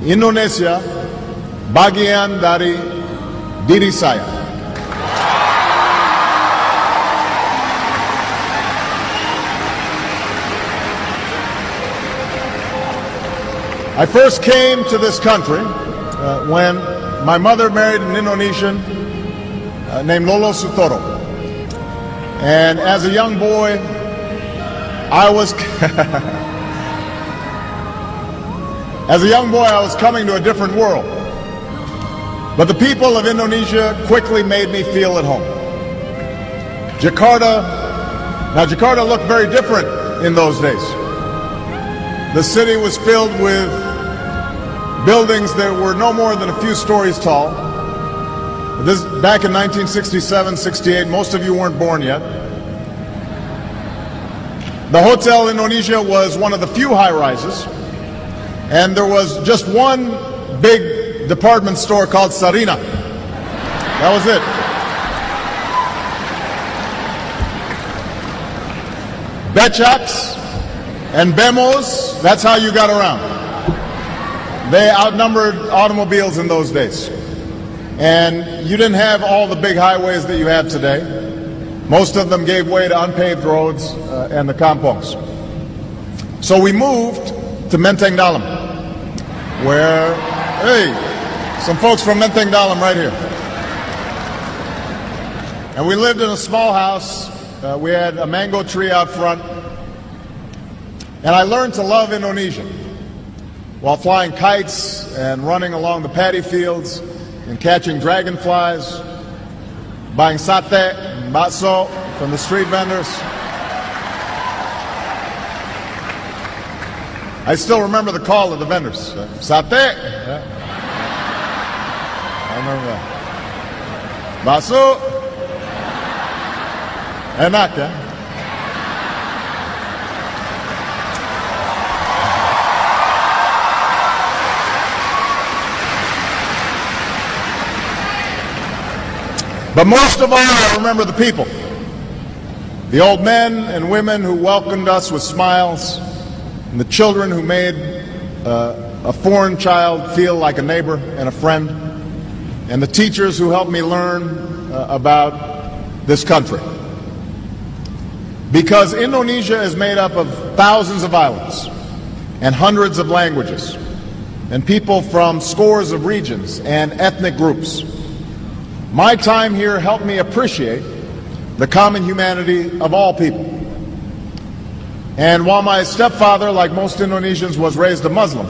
Indonesia bagian dari diri saya. I first came to this country when my mother married an Indonesian named Lolo Sutoro. And as a young boy, I was coming to a different world. But the people of Indonesia quickly made me feel at home. Jakarta looked very different in those days. The city was filled with buildings that were no more than a few stories tall. This back in 1967, 68, most of you weren't born yet. The Hotel Indonesia was one of the few high-rises, and there was just one big department store called Sarina. That was it. Becaks and Bemos, that's how you got around. They outnumbered automobiles in those days. And you didn't have all the big highways that you have today. Most of them gave way to unpaved roads and the kampongs. So we moved to Menteng Dalam, where, hey, some folks from Menteng Dalam right here. And we lived in a small house. We had a mango tree out front. And I learned to love Indonesia while flying kites and running along the paddy fields and catching dragonflies, buying sate and bakso from the street vendors. I still remember the call of the vendors. Sate. Yeah. I remember that. Bakso. Enak, yeah? But most of all, I remember the people. The old men and women who welcomed us with smiles, and the children who made a foreign child feel like a neighbor and a friend, and the teachers who helped me learn about this country. Because Indonesia is made up of thousands of islands and hundreds of languages, and people from scores of regions and ethnic groups. My time here helped me appreciate the common humanity of all people. And while my stepfather, like most Indonesians, was raised a Muslim,